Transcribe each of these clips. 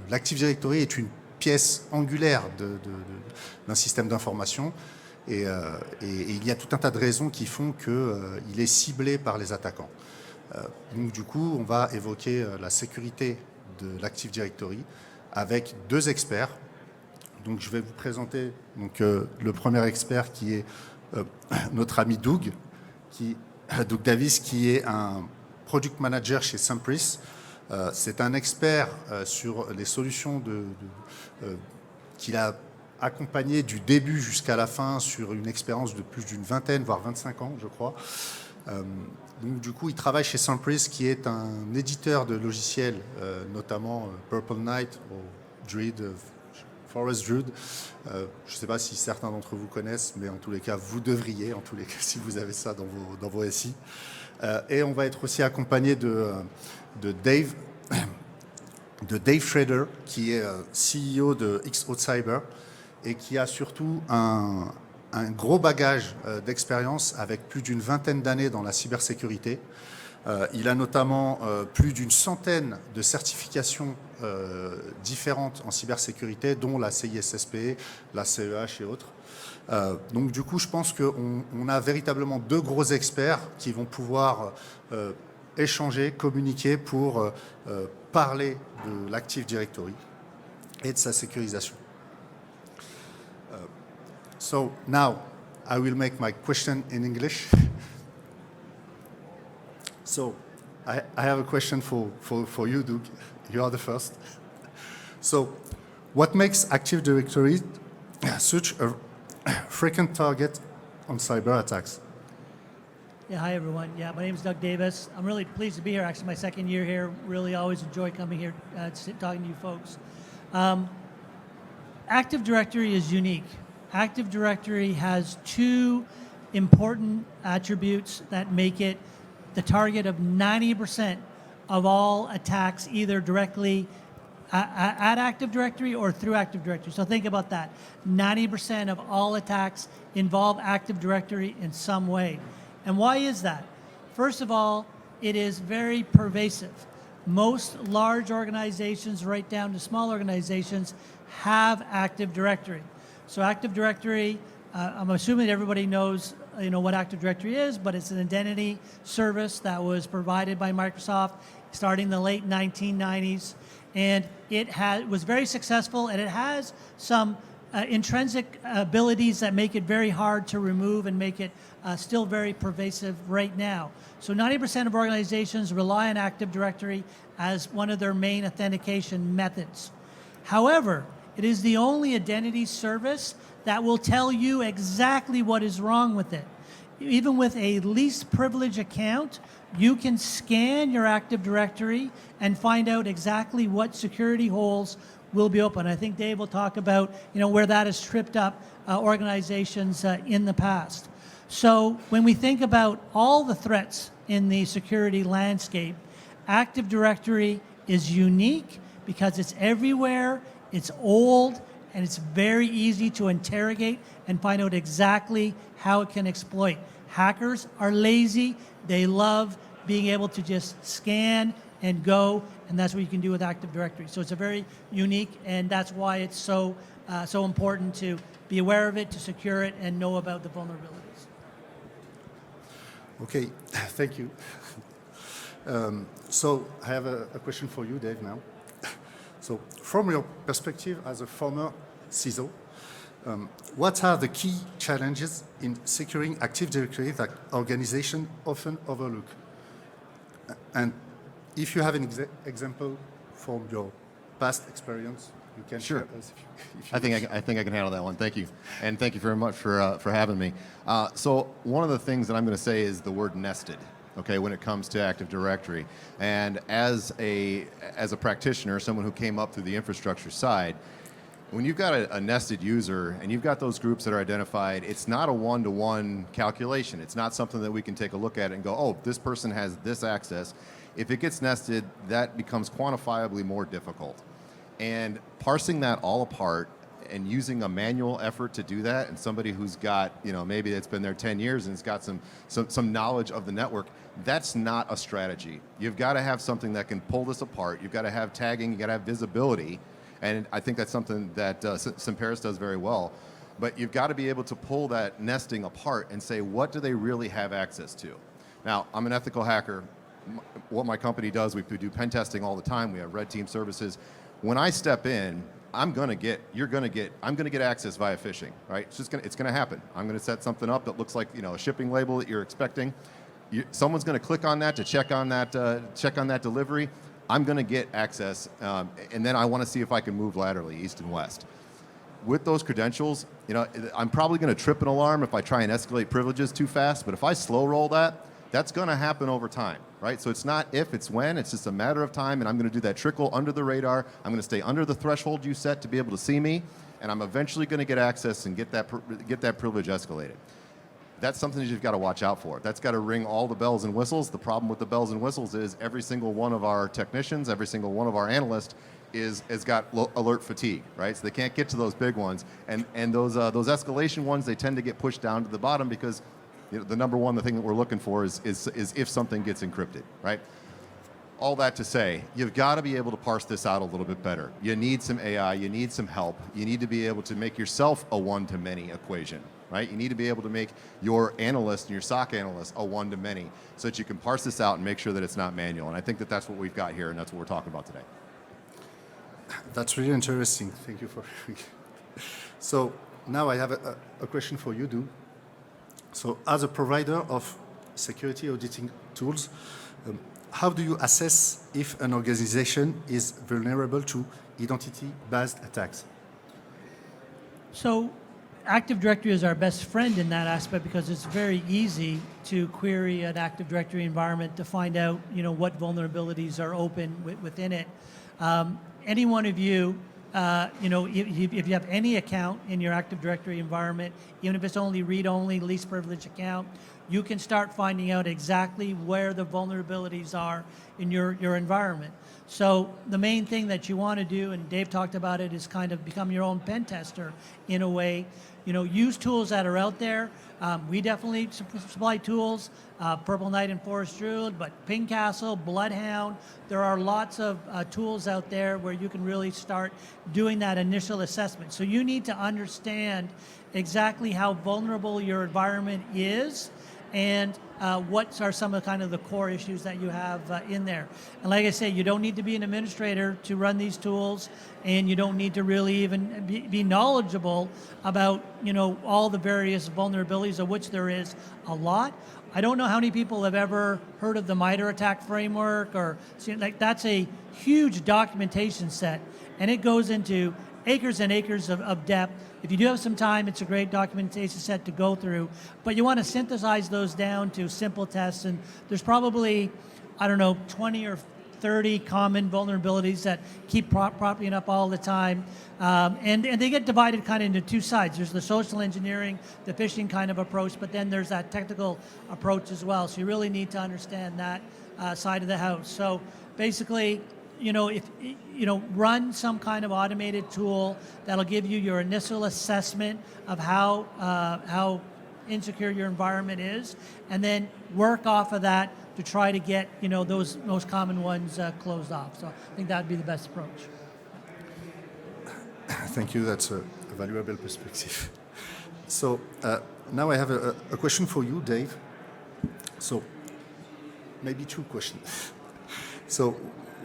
L'Active Directory est une pièce angulaire d'un système d'information et il y a tout un tas de raisons qui font qu'il est ciblé par les attaquants. Donc du coup, on va évoquer la sécurité de l'Active Directory avec deux experts. Donc je vais vous présenter le premier expert qui est notre ami Doug Davis, qui est un Product Manager chez Sempris. C'est un expert sur les solutions qu'il a accompagné du début jusqu'à la fin sur une expérience de plus d'une vingtaine, voire 25 ans, je crois. Donc, du coup, il travaille chez Sempris, qui est un éditeur de logiciels, notamment Purple Knight ou Druid, Forest Druid. Je ne sais pas si certains d'entre vous connaissent, mais en tous les cas, vous devriez, en tous les cas, si vous avez ça dans vos SI. Et on va être aussi accompagné de Dave Schrader, qui est CEO de InCyber et qui a surtout un gros bagage d'expérience avec plus d'une vingtaine d'années dans la cybersécurité. Il a notamment plus d'une centaine de certifications différentes en cybersécurité, dont la CISSP, la CEH et autres. Donc du coup, je pense qu'on a véritablement deux gros experts qui vont pouvoir échanger, communiquer pour parler de l'Active Directory et de sa sécurisation. So now I will make my question in English. So I have a question for you, Doug. You are the first. So what makes Active Directory such a frequent target on cyber attacks? Yeah, hi everyone. Yeah, my name is Doug Davis. I'm really pleased to be here. Actually, my second year here. Really always enjoy coming here, talking to you folks. Active Directory is unique. Active Directory has two important attributes that make it the target of 90% of all attacks, either directly at Active Directory or through Active Directory. So think about that. 90% of all attacks involve Active Directory in some way. And why is that? First of all, it is very pervasive. Most large organizations, right down to small organizations, have Active Directory. So Active Directory, I'm assuming that everybody knows what Active Directory is, but it's an identity service that was provided by Microsoft starting in the late 1990s. And it was very successful, and it has some intrinsic abilities that make it very hard to remove and make it still very pervasive right now. So 90% of organizations rely on Active Directory as one of their main authentication methods. However, it is the only identity service that will tell you exactly what is wrong with it. Even with a least privilege account, you can scan your Active Directory and find out exactly what security holes will be open. I think Dave will talk about where that has tripped up organizations in the past. So when we think about all the threats in the security landscape, Active Directory is unique because it's everywhere, it's old, and it's very easy to interrogate and find out exactly how it can exploit. Hackers are lazy. They love being able to just scan and go, and that's what you can do with Active Directory. So it's a very unique, and that's why it's so important to be aware of it, to secure it, and know about the vulnerabilities. Okay, thank you. So I have a question for you, Dave, now. So from your perspective as a former CISO, what are the key challenges in securing Active Directory that organizations often overlook? And if you have an example from your past experience, you can share with us. If you I think I can handle that one. Thank you, and thank you very much for having me. So one of the things that I'm going to say is the word nested. Okay, when it comes to Active Directory, and as a practitioner, someone who came up through the infrastructure side, when you've got a nested user and you've got those groups that are identified, it's not a one-to-one calculation. It's not something that we can take a look at and go, oh, this person has this access. If it gets nested, that becomes quantifiably more difficult. And parsing that all apart and using a manual effort to do that, and somebody who's got, maybe it's been there 10 years and it's got some knowledge of the network, that's not a strategy. You've got to have something that can pull this apart. You've got to have tagging, you've got to have visibility, and I think that's something that Cybersécurité does very well. But you've got to be able to pull that nesting apart and say, what do they really have access to? Now, I'm an ethical hacker. What my company does, we do pen testing all the time. We have red team services. When I step in, I'm going to get access via phishing, right? It's going to happen. I'm going to set something up that looks like, a shipping label that you're expecting. Someone's going to click on that to check on that delivery. I'm going to get access, and then I want to see if I can move laterally, east and west. With those credentials, I'm probably going to trip an alarm if I try and escalate privileges too fast, but if I slow roll that, that's going to happen over time, right? So it's not if, it's when. It's just a matter of time, and I'm going to do that trickle under the radar. I'm going to stay under the threshold you set to be able to see me, and I'm eventually going to get access and get that privilege escalated. That's something that you've got to watch out for. That's got to ring all the bells and whistles. The problem with the bells and whistles is every single one of our technicians, every single one of our analysts has got alert fatigue, right? So they can't get to those big ones, and those escalation ones, they tend to get pushed down to the bottom because the number one, the thing that we're looking for is if something gets encrypted, right? All that to say, you've got to be able to parse this out a little bit better. You need some AI, you need some help. You need to be able to make yourself a one-to-many equation, right? You need to be able to make your analyst and your SOC analyst a one-to-many so that you can parse this out and make sure that it's not manual. And I think that that's what we've got here, and that's what we're talking about today. That's really interesting. Thank you for. So now I have a question for you, Du. So as a provider of security auditing tools, how do you assess if an organization is vulnerable to identity-based attacks? So Active Directory is our best friend in that aspect because it's very easy to query an Active Directory environment to find out, what vulnerabilities are open within it. Any one of you, if you have any account in your Active Directory environment, even if it's only read-only, least privilege account, you can start finding out exactly where the vulnerabilities are in your environment. So the main thing that you want to do, and Dave talked about it, is kind of become your own pen tester in a way. Use tools that are out there. We definitely supply tools, Purple Knight and Forest Druid, but Ping Castle, Bloodhound, there are lots of tools out there where you can really start doing that initial assessment. So you need to understand exactly how vulnerable your environment is and what are some of the core issues that you have in there. And like I say, you don't need to be an administrator to run these tools, and you don't need to really even be knowledgeable about all the various vulnerabilities, of which there is a lot. I don't know how many people have ever heard of the MITRE ATT&CK framework, or that's a huge documentation set, and it goes into acres and acres of depth. If you do have some time, it's a great documentation set to go through, but you want to synthesize those down to simple tests, and there's probably, 20 or 30 common vulnerabilities that keep popping up all the time, and they get divided kind of into two sides. There's the social engineering, the phishing kind of approach, but then there's that technical approach as well, so you really need to understand that side of the house. So basically, run some kind of automated tool that'll give you your initial assessment of how insecure your environment is, and then work off of that to try to get those most common ones closed off. So I think that would be the best approach. Thank you. That's a valuable perspective. So now I have a question for you, Dave. So maybe two questions. So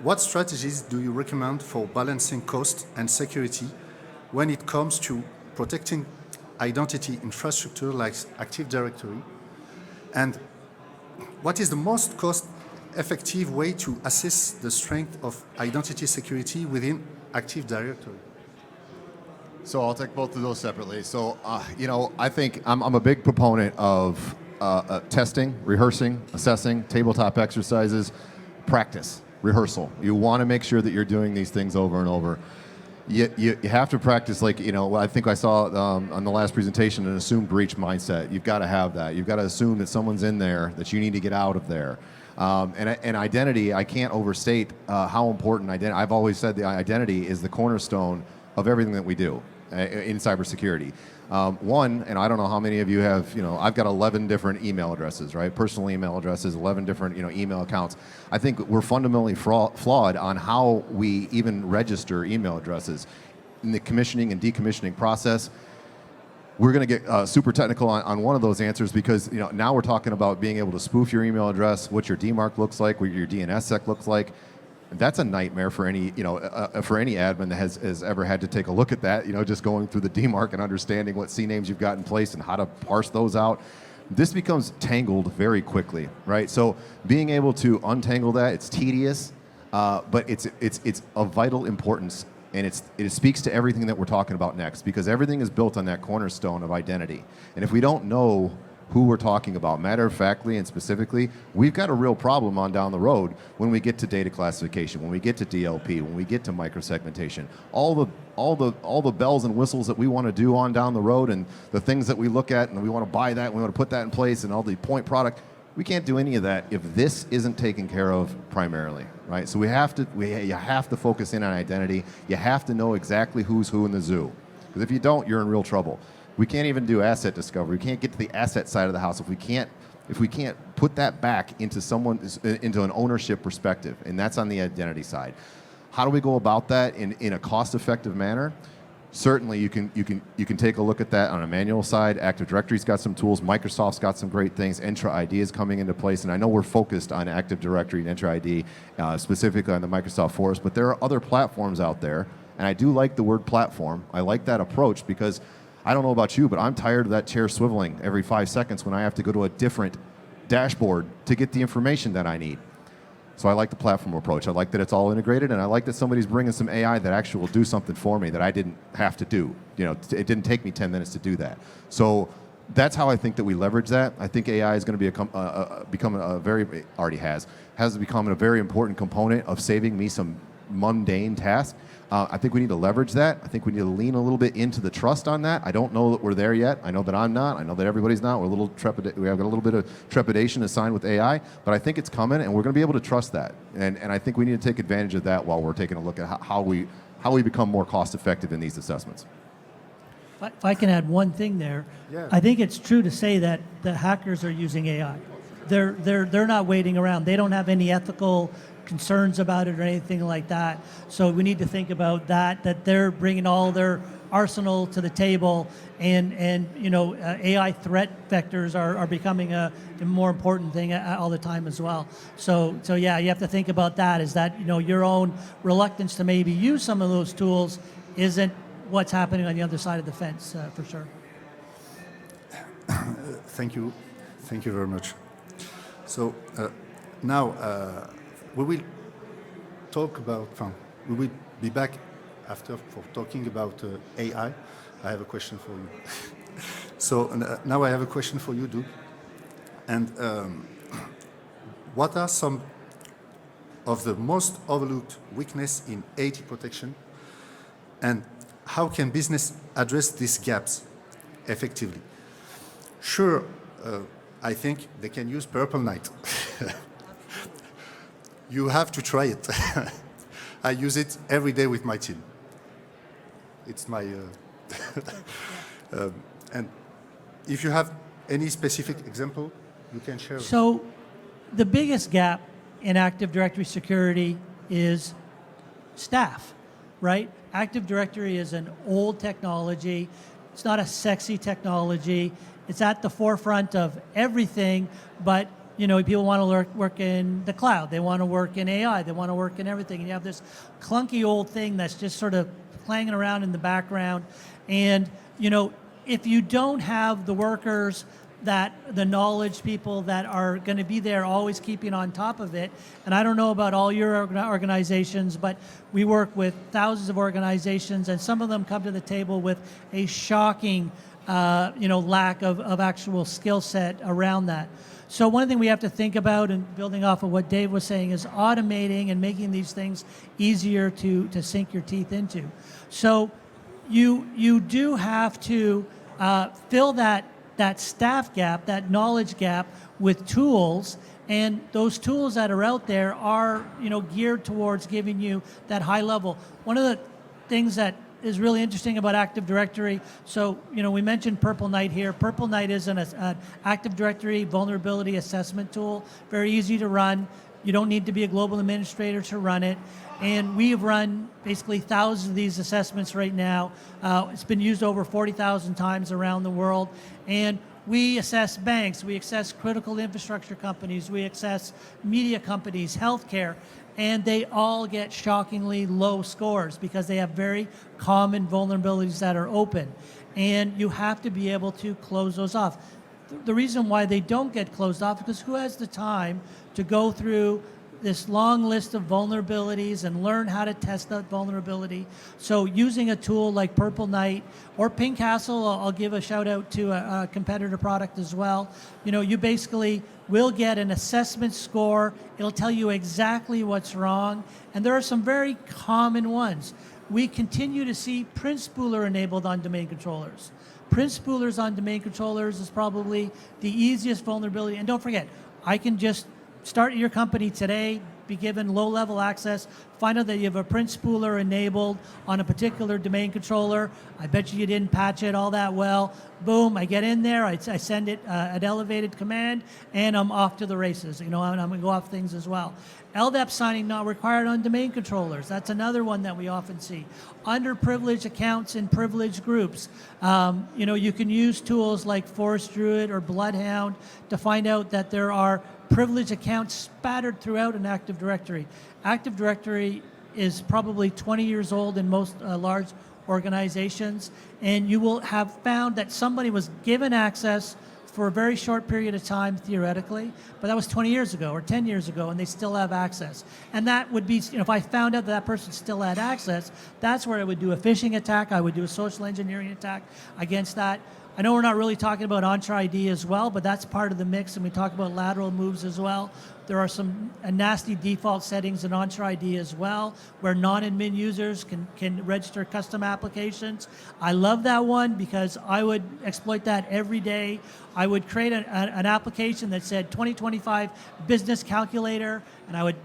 what strategies do you recommend for balancing cost and security when it comes to protecting identity infrastructure like Active Directory? And what is the most cost-effective way to assess the strength of identity security within Active Directory? So I'll take both of those separately. So, I think I'm a big proponent of testing, rehearsing, assessing, tabletop exercises, practice. Rehearsal. You want to make sure that you're doing these things over and over. You have to practice, I think I saw on the last presentation, an assumed breach mindset. You've got to have that. You've got to assume that someone's in there, that you need to get out of there. And identity, I can't overstate how important identity. I've always said the identity is the cornerstone of everything that we do. in cybersecurity. One, and I don't know how many of you have, I've got 11 different email addresses, right? Personal email addresses, 11 different, email accounts. I think we're fundamentally flawed on how we even register email addresses. In the commissioning and decommissioning process, we're going to get super technical on one of those answers because now we're talking about being able to spoof your email address, what your DMARC looks like, what your DNSSEC looks like. That's a nightmare for any for any admin that has ever had to take a look at that. Just going through the DMARC and understanding what CNAMEs you've got in place and how to parse those out. This becomes tangled very quickly, right? So being able to untangle that, it's tedious, but it's of vital importance. And it speaks to everything that we're talking about next, because everything is built on that cornerstone of identity. And if we don't know who we're talking about, matter of factly and specifically, we've got a real problem on down the road when we get to data classification, when we get to DLP, when we get to microsegmentation. All the bells and whistles that we want to do on down the road, and the things that we look at and we want to buy that and we want to put that in place, and all the point product. We can't do any of that if this isn't taken care of primarily, right? So you have to focus in on identity. You have to know exactly who's who in the zoo, because if you don't, you're in real trouble. We can't even do asset discovery. We can't get to the asset side of the house if we can't put that back into into an ownership perspective, and that's on the identity side. How do we go about that in a cost-effective manner? Certainly, you can take a look at that on a manual side. Active Directory's got some tools. Microsoft's got some great things. Entra ID is coming into place, and I know we're focused on Active Directory and Entra ID, specifically on the Microsoft Forest, but there are other platforms out there, and I do like the word platform. I like that approach because I don't know about you, but I'm tired of that chair swiveling every 5 seconds when I have to go to a different dashboard to get the information that I need. So I like the platform approach. I like that it's all integrated, and I like that somebody's bringing some AI that actually will do something for me that I didn't have to do. It didn't take me 10 minutes to do that. So that's how I think that we leverage that. I think AI is going to become a very, already has become a very important component of saving me some mundane tasks. I think we need to leverage that. I think we need to lean a little bit into the trust on that. I don't know that we're there yet. I know that I'm not. I know that everybody's not. We have a little bit of trepidation assigned with AI, but I think it's coming, and we're going to be able to trust that. And I think we need to take advantage of that while we're taking a look at how we become more cost effective in these assessments. If I can add one thing there, Yeah. I think it's true to say that the hackers are using AI. They're not waiting around. They don't have any ethical concerns about it or anything like that. So we need to think about that they're bringing all their arsenal to the table, and AI threat vectors are becoming a more important thing all the time as well. So yeah, you have to think about that, is that your own reluctance to maybe use some of those tools isn't what's happening on the other side of the fence, for sure. Thank you very much. So now we will talk about. We will be back after for talking about AI. I have a question for you. So now I have a question for you, Doug. And what are some of the most overlooked weakness in AT protection, and how can business address these gaps effectively? Sure, I think they can use Purple Night. You have to try it. I use it every day with my team. It's my... and if you have any specific example, you can share. So the biggest gap in Active Directory security is staff, right? Active Directory is an old technology. It's not a sexy technology. It's at the forefront of everything, but people want to work in the cloud. They want to work in AI. They want to work in everything. And you have this clunky old thing that's just sort of clanging around in the background. And, if you don't have the workers, the knowledge people that are going to be there always keeping on top of it, and I don't know about all your organizations, but we work with thousands of organizations, and some of them come to the table with a shocking lack of actual skill set around that. So one thing we have to think about, and building off of what Dave was saying, is automating and making these things easier to sink your teeth into. So you do have to fill that staff gap, that knowledge gap, with tools, and those tools that are out there are geared towards giving you that high level. One of the things that is really interesting about Active Directory. So, we mentioned Purple Knight here. Purple Knight is an Active Directory vulnerability assessment tool. Very easy to run. You don't need to be a global administrator to run it. And we've run basically thousands of these assessments right now. It's been used over 40,000 times around the world. And we assess banks, we assess critical infrastructure companies, we assess media companies, healthcare, and they all get shockingly low scores because they have very common vulnerabilities that are open. And you have to be able to close those off. The reason why they don't get closed off is because who has the time to go through this long list of vulnerabilities and learn how to test that vulnerability? So using a tool like Purple Knight or Ping Castle, I'll give a shout out to a competitor product as well. You basically will get an assessment score. It'll tell you exactly what's wrong. And there are some very common ones. We continue to see print spooler enabled on domain controllers. Print spoolers on domain controllers is probably the easiest vulnerability. And don't forget, I can just start your company today, be given low-level access, find out that you have a print spooler enabled on a particular domain controller. I bet you didn't patch it all that well. Boom, I get in there, I send it an elevated command, and I'm off to the races. I'm going to go off things as well. LDAP signing not required on domain controllers. That's another one that we often see. Underprivileged accounts in privileged groups. You can use tools like Forest Druid or Bloodhound to find out that there are privileged accounts spattered throughout an Active Directory. Active Directory is probably 20 years old in most large organizations, and you will have found that somebody was given access for a very short period of time, theoretically, but that was 20 years ago or 10 years ago, and they still have access. And that would be, if I found out that person still had access, that's where I would do a phishing attack, I would do a social engineering attack against that. I know we're not really talking about Entra ID as well, but that's part of the mix, and we talk about lateral moves as well. There are some nasty default settings in Entra ID as well, where non-admin users can register custom applications. I love that one because I would exploit that every day. I would create an application that said 2025 business calculator, and I would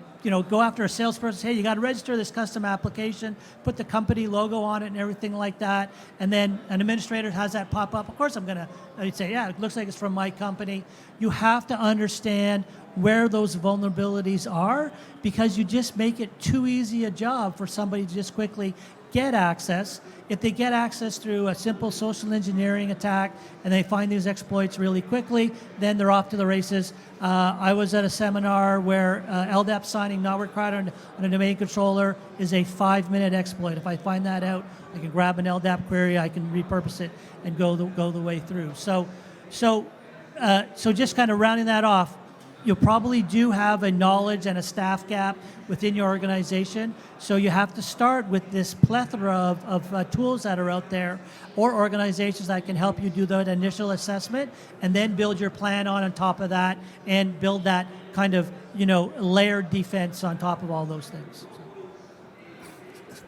go after a salesperson, hey, you got to register this custom application, put the company logo on it and everything like that, and then an administrator has that pop up. Of course I'd say, yeah, it looks like it's from my company. You have to understand where those vulnerabilities are because you just make it too easy a job for somebody to just quickly get access. If they get access through a simple social engineering attack and they find these exploits really quickly, then they're off to the races. I was at a seminar where LDAP signing not required on a domain controller is a 5-minute exploit. If I find that out, I can grab an LDAP query, I can repurpose it and go the way through. So just kind of rounding that off, you probably do have a knowledge and a staff gap within your organization. So you have to start with this plethora of tools that are out there or organizations that can help you do that initial assessment and then build your plan on top of that and build that kind of, layered defense on top of all those things.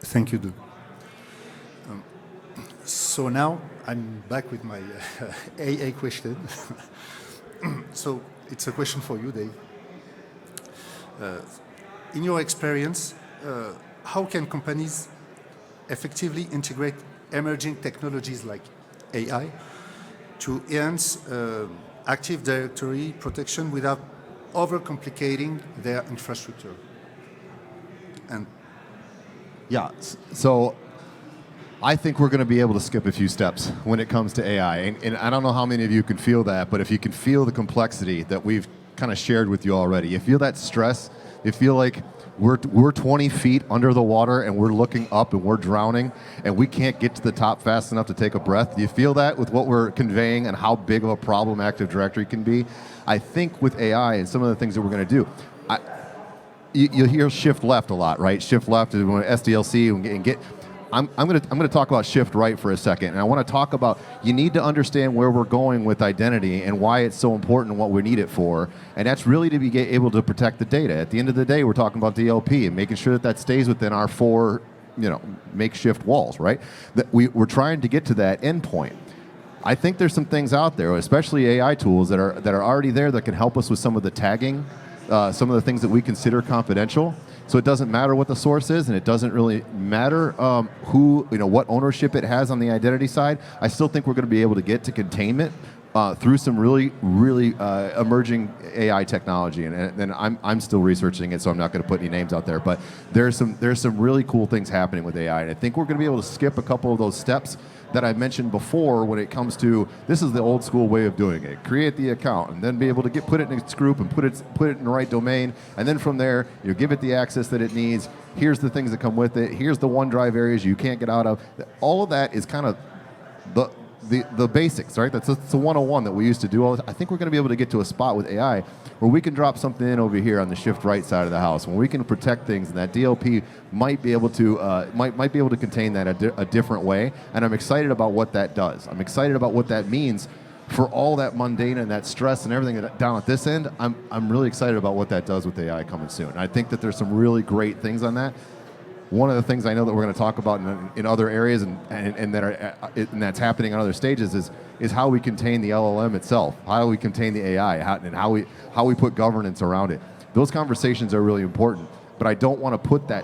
Thank you, Doug. So now I'm back with my AA question. So it's a question for you, Dave. In your experience, how can companies effectively integrate emerging technologies like AI to enhance Active Directory protection without overcomplicating their infrastructure? And Yeah, so I think we're going to be able to skip a few steps when it comes to AI. And I don't know how many of you can feel that, but if you can feel the complexity that we've kind of shared with you already, you feel that stress, you feel like we're 20 feet under the water and we're looking up and we're drowning and we can't get to the top fast enough to take a breath. Do you feel that with what we're conveying and how big of a problem Active Directory can be? I think with AI and some of the things that we're going to do, you hear shift left a lot, right? Shift left is SDLC and get. I'm going to talk about shift right for a second, and I want to talk about you need to understand where we're going with identity and why it's so important and what we need it for, and that's really to be able to protect the data. At the end of the day, we're talking about DLP and making sure that stays within our 4, makeshift walls, right? That we're trying to get to that endpoint. I think there's some things out there, especially AI tools that are already there that can help us with some of the tagging some of the things that we consider confidential. So it doesn't matter what the source is, and it doesn't really matter what ownership it has on the identity side. I still think we're going to be able to get to containment through some really emerging AI technology, and I'm still researching it, so I'm not going to put any names out there. But there's some really cool things happening with AI, and I think we're going to be able to skip a couple of those steps that I mentioned before when it comes to, this is the old school way of doing it. Create the account and then be able to put it in its group and put it in the right domain, and then from there you give it the access that it needs. Here's the things that come with it. Here's the OneDrive areas you can't get out of. All of that is kind of the basics, right? That's the 101 that we used to do. I think we're going to be able to get to a spot with AI where we can drop something in over here on the shift right side of the house, when we can protect things, and that DLP might be able to contain that a different way. And I'm excited about what that does. I'm excited about what that means for all that mundane and that stress and everything down at this end. I'm really excited about what that does with AI coming soon. And I think that there's some really great things on that. One of the things I know that we're going to talk about in other areas and that's happening on other stages is how we contain the LLM itself, how we contain the AI, and how we put governance around it. Those conversations are really important, but I don't want to put that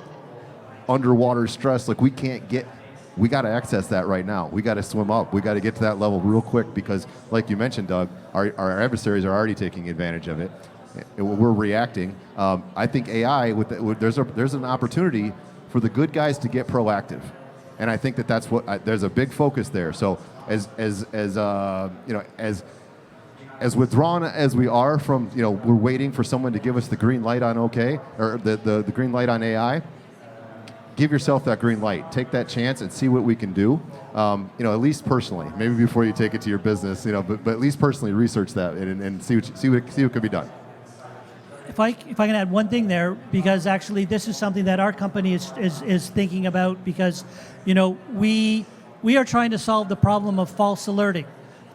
underwater stress. Like we got to access that right now. We got to swim up. We got to get to that level real quick because, like you mentioned, Doug, our adversaries are already taking advantage of it. We're reacting. I think AI there's an opportunity for the good guys to get proactive, and I think that's what there's a big focus there. So as withdrawn as we are from, we're waiting for someone to give us the green light on OK or the green light on AI. Give yourself that green light. Take that chance and see what we can do. At least personally, maybe before you take it to your business, but at least personally research that and see what could be done. If I can add one thing there, because actually this is something that our company is thinking about, because we are trying to solve the problem of false alerting.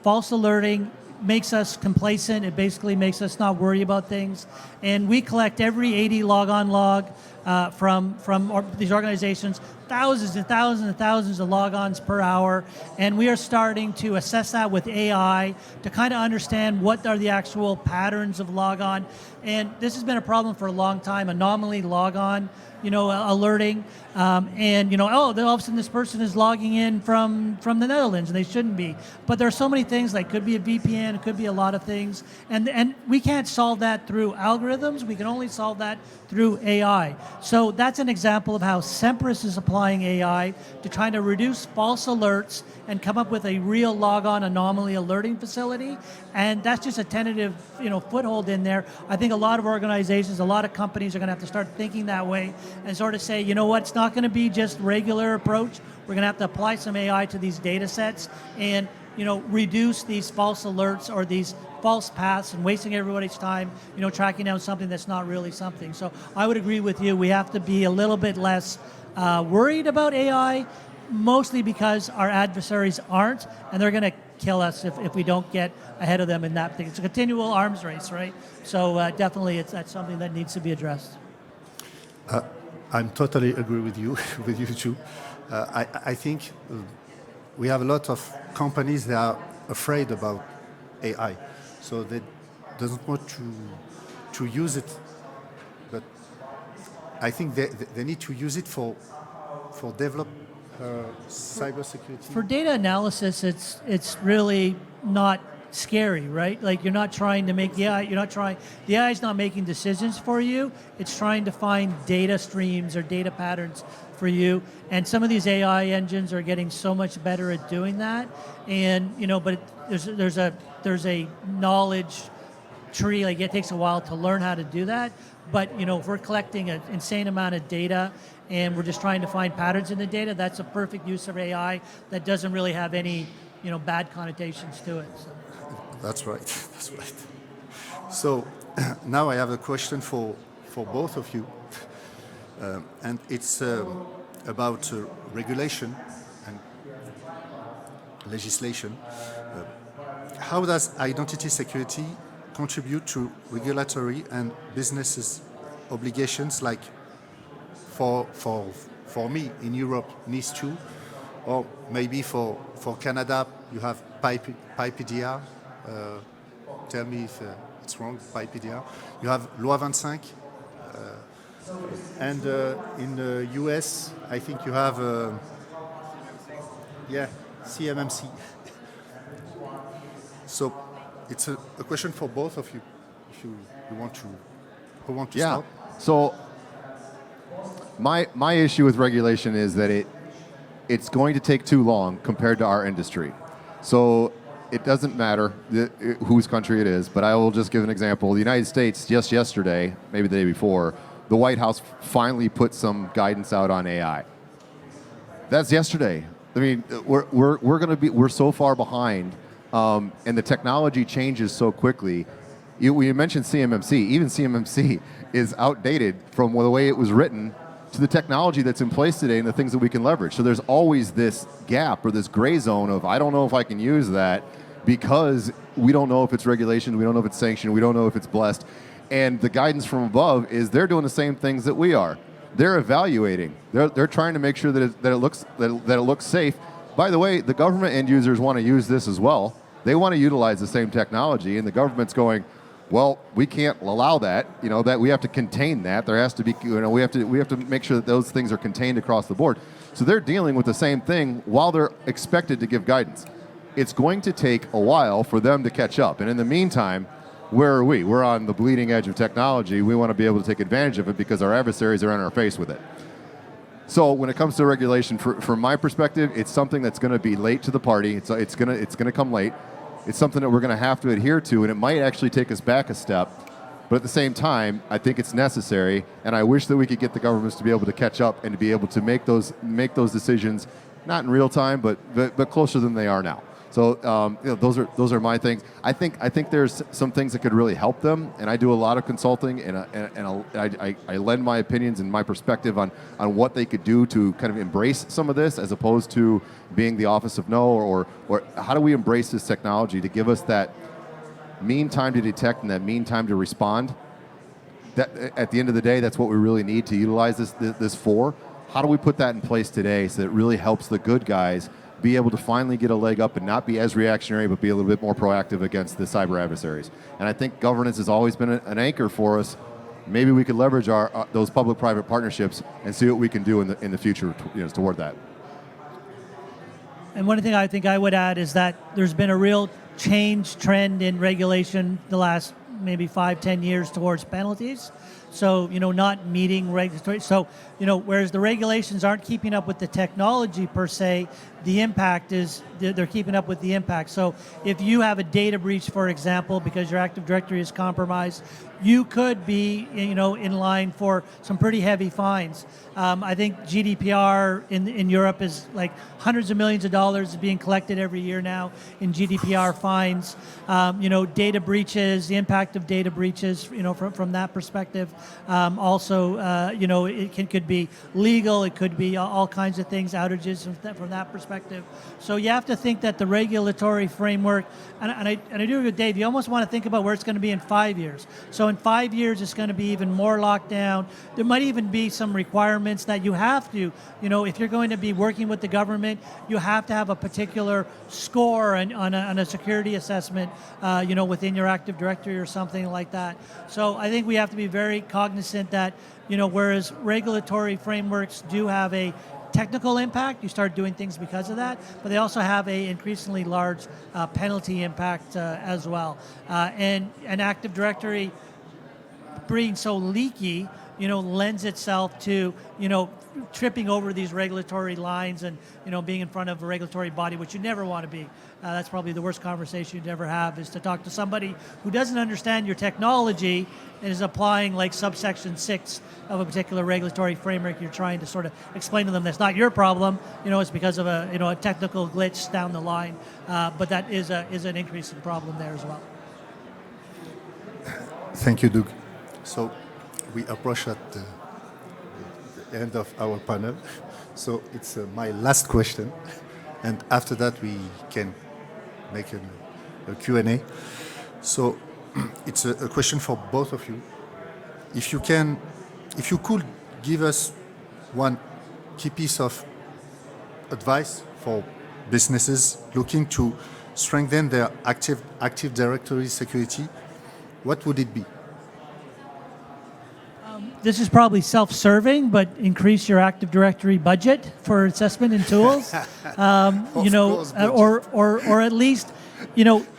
False alerting makes us complacent. It basically makes us not worry about things. And we collect every 80 log-on log from these organizations, thousands and thousands and thousands of logons per hour, and we are starting to assess that with AI to kind of understand what are the actual patterns of logon. And this has been a problem for a long time, anomaly logon, alerting, and all of a sudden this person is logging in from the Netherlands and they shouldn't be. But there are so many things, like could be a VPN, it could be a lot of things, and we can't solve that through algorithms. We can only solve that through AI. So that's an example of how Semperis is applying AI to trying to reduce false alerts and come up with a real logon anomaly alerting facility. And that's just a tentative, foothold in there. I think a lot of organizations, a lot of companies are going to have to start thinking that way and sort of say, it's not going to be just regular approach. We're going to have to apply some AI to these data sets and, reduce these false alerts or these false paths and wasting everybody's time, tracking down something that's not really something. So I would agree with you. We have to be a little bit less worried about AI, mostly because our adversaries aren't, and they're going to kill us if we don't get ahead of them in that thing. It's a continual arms race, right? So definitely that's something that needs to be addressed. I'm totally agree with you, with you too. I think we have a lot of companies that are afraid about AI, so they doesn't want to use it. But I think they need to use it for develop cybersecurity. For data analysis, it's really not scary, right? Like you're not trying to make the AI is not making decisions for you. It's trying to find data streams or data patterns for you. And some of these AI engines are getting so much better at doing that. And but there's a knowledge tree. Like it takes a while to learn how to do that. But if we're collecting an insane amount of data and we're just trying to find patterns in the data, that's a perfect use of AI that doesn't really have any bad connotations to it. So. That's right. That's right. So now I have a question for both of you, and it's about regulation and legislation. How does identity security contribute to regulatory and businesses' obligations, like for me in Europe, NIS2, or maybe for Canada, you have PIPDR. Tell me it's wrong, by PDR. You have Loi 25, and in the US, I think you have, CMMC. So it's a question for both of you, if you want to, who want to start? So my issue with regulation is that it's going to take too long compared to our industry. So it doesn't matter whose country it is, but I will just give an example. The United States, just yesterday, maybe the day before, the White House finally put some guidance out on AI. That's yesterday. I mean, we're so far behind, and the technology changes so quickly. You mentioned CMMC. Even CMMC is outdated from the way it was written to the technology that's in place today and the things that we can leverage. So there's always this gap or this gray zone of, I don't know if I can use that because we don't know if it's regulation, we don't know if it's sanctioned, we don't know if it's blessed. And the guidance from above is they're doing the same things that we are. They're evaluating. They're trying to make sure that it looks safe. By the way, the government end users want to use this as well. They want to utilize the same technology, and the government's going, well, we can't allow that. That we have to contain that. There has to be, we have to make sure that those things are contained across the board. So they're dealing with the same thing while they're expected to give guidance. It's going to take a while for them to catch up, and in the meantime, where are we? We're on the bleeding edge of technology. We want to be able to take advantage of it because our adversaries are in our face with it. So when it comes to regulation, from my perspective, it's something that's going to be late to the party. It's going to come late. It's something that we're going to have to adhere to, and it might actually take us back a step. But at the same time, I think it's necessary, and I wish that we could get the governments to be able to catch up and to be able to make those decisions, not in real time, but closer than they are now. So those are my things. I think there's some things that could really help them, and I do a lot of consulting, and I lend my opinions and my perspective on what they could do to kind of embrace some of this, as opposed to being the office of no, or how do we embrace this technology to give us that mean time to detect and that mean time to respond. That at the end of the day, that's what we really need to utilize this for. How do we put that in place today so that it really helps the good guys be able to finally get a leg up and not be as reactionary, but be a little bit more proactive against the cyber adversaries? And I think governance has always been an anchor for us. Maybe we could leverage those public-private partnerships and see what we can do in the future toward that. And one thing I think I would add is that there's been a real change trend in regulation the last maybe 5-10 years towards penalties. So, not meeting regulatory. So, whereas the regulations aren't keeping up with the technology per se, the impact is, they're keeping up with the impact. So if you have a data breach, for example, because your Active Directory is compromised, you could be, in line for some pretty heavy fines. I think GDPR in Europe is like hundreds of millions of dollars being collected every year now in GDPR fines. Data breaches, the impact of data breaches, from that perspective. Also, it could be legal, it could be all kinds of things, outages from that perspective. So you have to think that the regulatory framework, and I do agree with Dave, you almost want to think about where it's going to be in 5 years. So in 5 years, it's going to be even more locked down. There might even be some requirements that you have to, if you're going to be working with the government, you have to have a particular score on a security assessment, within your Active Directory or something like that. So I think we have to be very cognizant that, whereas regulatory frameworks do have a technical impact, you start doing things because of that, but they also have a increasingly large penalty impact as well. And an Active Directory being so leaky, lends itself to, tripping over these regulatory lines and, being in front of a regulatory body, which you never want to be. That's probably the worst conversation you'd ever have, is to talk to somebody who doesn't understand your technology and is applying like subsection 6 of a particular regulatory framework. You're trying to sort of explain to them that's not your problem, it's because of a technical glitch down the line. But that is an increasing problem there as well. Thank you, Doug. So we approach at the end of our panel. So it's my last question. And after that, we can make a Q&A. So it's a question for both of you. If you could give us one key piece of advice for businesses looking to strengthen their Active Directory security, what would it be? This is probably self-serving, but increase your Active Directory budget for assessment and tools. Or at least,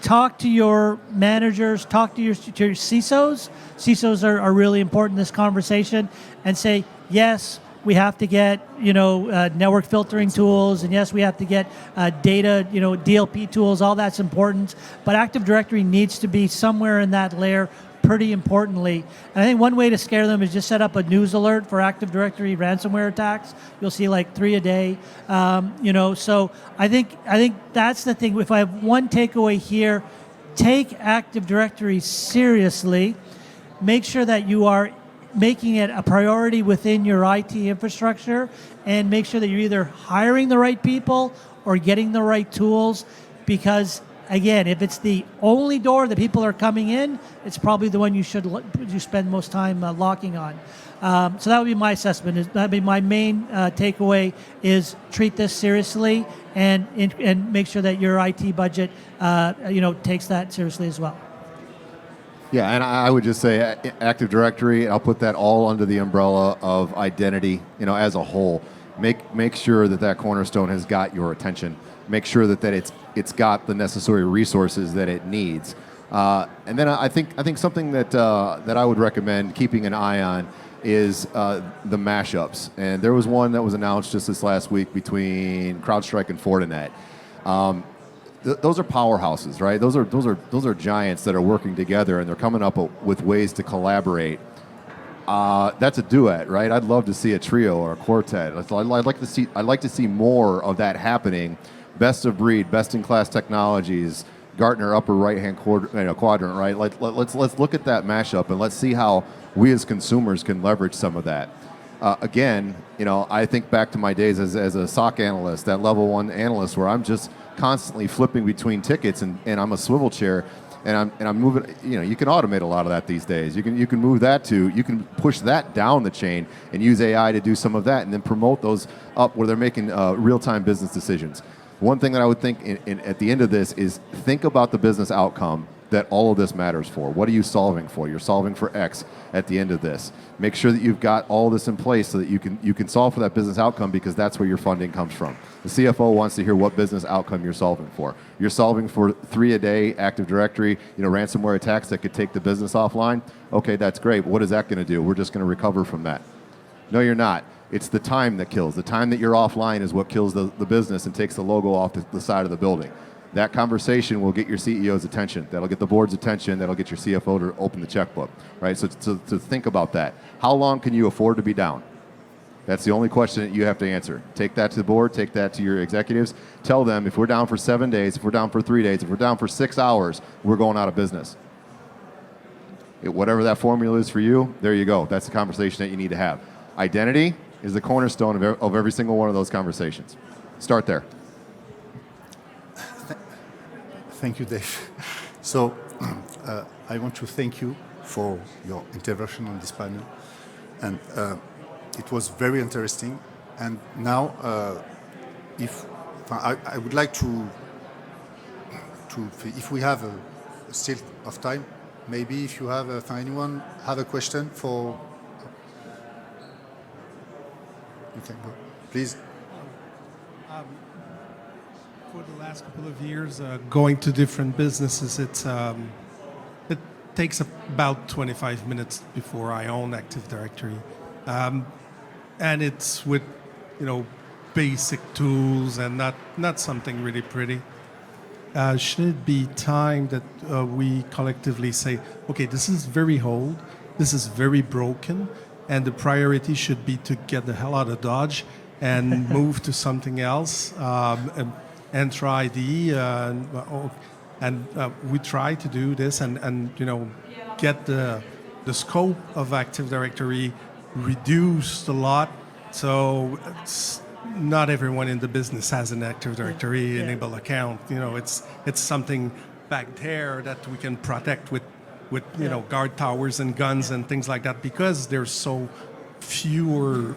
talk to your managers, talk to your CISOs. CISOs are really important in this conversation, and say, yes, we have to get, network filtering tools, and yes, we have to get data, DLP tools, all that's important, but Active Directory needs to be somewhere in that layer pretty importantly. And I think one way to scare them is just set up a news alert for Active Directory ransomware attacks. You'll see like 3 a day. So I think that's the thing. If I have one takeaway here, take Active Directory seriously. Make sure that you are making it a priority within your IT infrastructure, and make sure that you're either hiring the right people or getting the right tools, because again, if it's the only door that people are coming in, it's probably the one you spend most time locking on. So that would be my assessment. That would be my main takeaway: is treat this seriously and make sure that your IT budget, takes that seriously as well. Yeah, and I would just say Active Directory, I'll put that all under the umbrella of identity, as a whole. Make sure that cornerstone has got your attention. Make sure that it's got the necessary resources that it needs. And then I think something that I would recommend keeping an eye on is the mashups. And there was one that was announced just this last week between CrowdStrike and Fortinet. Those are powerhouses, right? Those are giants that are working together, and they're coming up with ways to collaborate. That's a duet, right? I'd love to see a trio or a quartet. I'd like to see more of that happening. Best of breed, best in class technologies, Gartner upper right hand quadrant, right? Let's look at that mashup, and let's see how we as consumers can leverage some of that. Again, I think back to my days as a SOC analyst, that level 1 analyst, where I'm just constantly flipping between tickets, and I'm a swivel chair, and I'm moving. You can automate a lot of that these days. You can move that you can push that down the chain and use AI to do some of that, and then promote those up where they're making real-time business decisions. One thing that I would think at the end of this is think about the business outcome that all of this matters for. What are you solving for? You're solving for X at the end of this. Make sure that you've got all this in place so that you can solve for that business outcome, because that's where your funding comes from. The CFO wants to hear what business outcome you're solving for. You're solving for 3 a day Active Directory, ransomware attacks that could take the business offline. Okay, that's great. But what is that going to do? We're just going to recover from that. No, you're not. It's the time that kills. The time that you're offline is what kills the business and takes the logo off the side of the building. That conversation will get your CEO's attention. That'll get the board's attention. That'll get your CFO to open the checkbook, right? So to think about that. How long can you afford to be down? That's the only question that you have to answer. Take that to the board. Take that to your executives. Tell them, if we're down for 7 days, if we're down for 3 days, if we're down for 6 hours, we're going out of business. Whatever that formula is for you, there you go. That's the conversation that you need to have. Identity is the cornerstone of every single one of those conversations. Start there. Thank you, Dave. So I want to thank you for your intervention on this panel. And it was very interesting. And now, I would like to if we have still of time, maybe if you have, anyone have a question for... Okay, go. Please. For the last couple of years, going to different businesses, it takes about 25 minutes before I own Active Directory, and it's with basic tools and not something really pretty. Should it be time that we collectively say, okay, this is very old, this is very broken, and the priority should be to get the hell out of Dodge and move to something else, and try we try to do this and get the scope of Active Directory reduced a lot, so not everyone in the business has an Active Directory enabled account. It's something back there that we can protect with guard towers and guns and things like that, because there's so fewer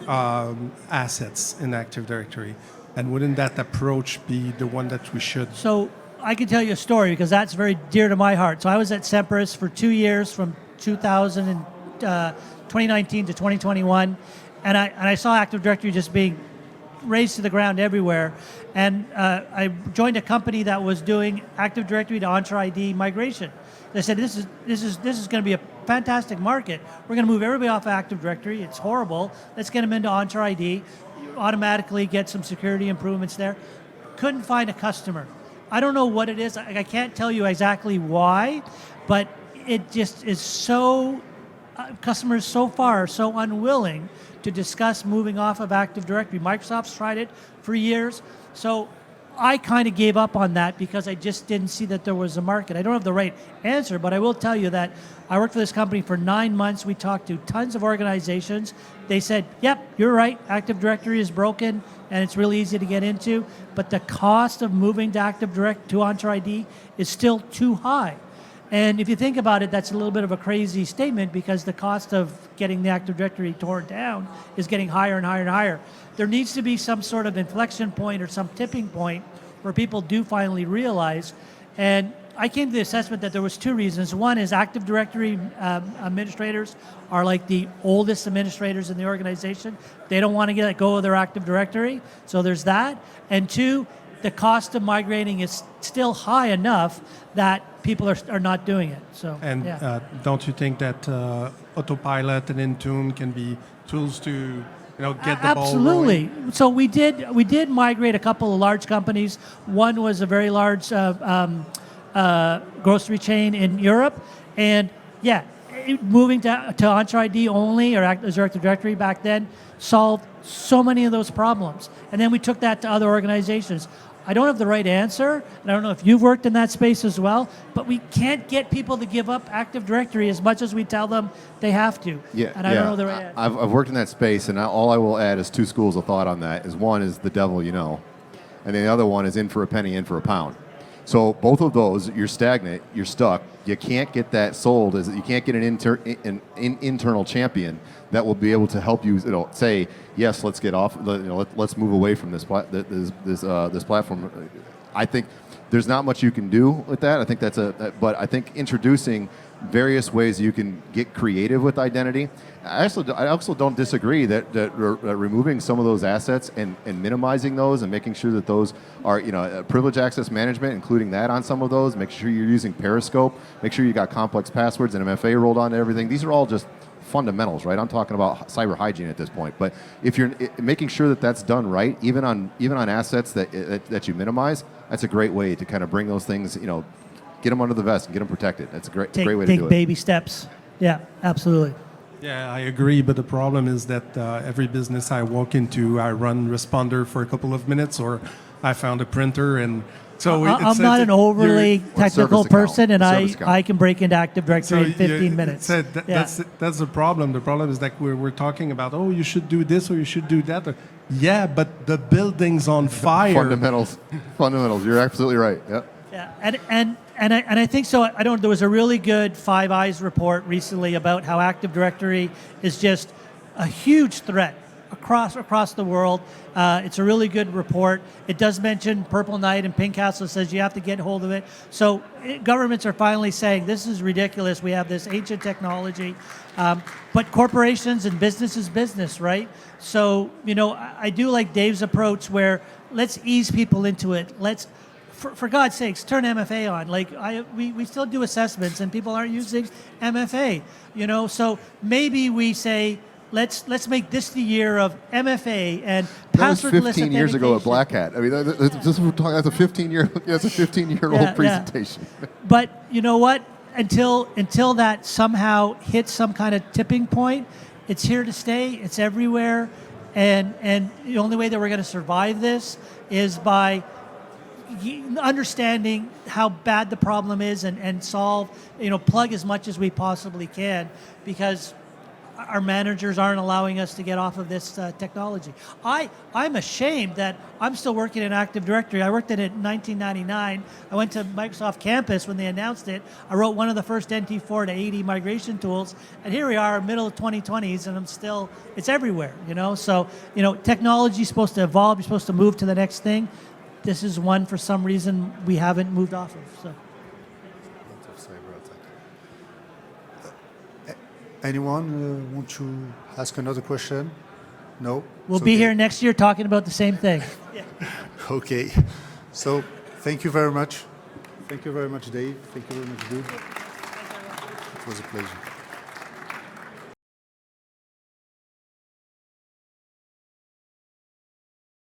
assets in Active Directory. And wouldn't that approach be the one that we should? So I can tell you a story because that's very dear to my heart. So I was at Semperis for 2 years, from 2019 to 2021, and I saw Active Directory just being razed to the ground everywhere. And I joined a company that was doing Active Directory to Entra ID migration. They said, this is going to be a fantastic market. We're going to move everybody off Active Directory. It's horrible. Let's get them into Entra ID. You automatically get some security improvements there. Couldn't find a customer. I don't know what it is. I can't tell you exactly why, but it just is so, customers so far are so unwilling to discuss moving off of Active Directory. Microsoft's tried it for years. So I kind of gave up on that because I just didn't see that there was a market. I don't have the right answer, but I will tell you that I worked for this company for 9 months. We talked to tons of organizations. They said, yep, you're right, Active Directory is broken and it's really easy to get into, but the cost of moving to Active Directory to Entra ID is still too high. And if you think about it, that's a little bit of a crazy statement because the cost of getting the Active Directory torn down is getting higher and higher and higher. There needs to be some sort of inflection point or some tipping point where people do finally realize. And I came to the assessment that there was 2 reasons. One is Active Directory administrators are like the oldest administrators in the organization. They don't want to let go of their Active Directory, so there's that. And 2, the cost of migrating is still high enough that people are not doing it. So, And yeah. don't you think that Autopilot and Intune can be tools to get the ball rolling? Absolutely. So we did migrate a couple of large companies. One was a very large grocery chain in Europe, and moving to Entra ID only or Azure Active Directory back then solved so many of those problems. And then we took that to other organizations. I don't have the right answer, and I don't know if you've worked in that space as well, but we can't get people to give up Active Directory as much as we tell them they have to. Yeah, and I don't know the right answer. I've worked in that space, and all I will add is 2 schools of thought on that. One is the devil you know, and then the other one is in for a penny, in for a pound. So both of those, you're stagnant, you're stuck. You can't get that sold. You can't get an internal champion that will be able to help you. Say yes, let's get off. Let's move away from this platform. I think there's not much you can do with that. I think but I think introducing various ways you can get creative with identity. I also don't disagree that removing some of those assets and minimizing those and making sure that those are privilege access management, including that on some of those. Make sure you're using Periscope. Make sure you got complex passwords and MFA rolled onto everything. These are all just fundamentals, right? I'm talking about cyber hygiene at this point. But if you're making sure that that's done right, even on assets that you minimize, that's a great way to kind of bring those things, get them under the vest and get them protected. That's a great way to do it. Take baby steps. Yeah, absolutely. Yeah, I agree, but the problem is that every business I walk into, I run Responder for a couple of minutes, or I found a printer, and so I'm not an overly technical person, and I can break into Active Directory in 15 minutes. That's the problem. The problem is that we're talking about, you should do this or you should do that. Yeah, but the building's on fire. Fundamentals. You're absolutely right. Yep. Yeah, and I think so. There was a really good Five Eyes report recently about how Active Directory is just a huge threat across the world. It's a really good report. It does mention Purple Knight and Pink Castle. It says you have to get hold of it. So governments are finally saying this is ridiculous. We have this ancient technology, but corporations and business is business, right? So I do like Dave's approach where let's ease people into it. For God's sakes, turn MFA on. We still do assessments and people aren't using MFA. So maybe we say let's make this the year of MFA and passwordless That was 15 years ago at Black Hat. I mean, that's a 15-year-old presentation. Yeah. But you know what? Until that somehow hits some kind of tipping point, it's here to stay. It's everywhere, and the only way that we're going to survive this is by understanding how bad the problem is and solve, plug as much as we possibly can, because our managers aren't allowing us to get off of this technology. I'm ashamed that I'm still working in Active Directory. I worked in it in 1999. I went to Microsoft Campus when they announced it. I wrote one of the first NT4 to AD migration tools, and here we are, middle of 2020s, and it's everywhere, So, technology is supposed to evolve. You're supposed to move to the next thing. this is one for some reason we haven't moved off of. So. Anyone want to ask another question? No? We'll It's be okay. here next year talking about the same thing. Okay. So thank you very much. Thank you very much, Dave. Thank you very much, Dude. It was a pleasure.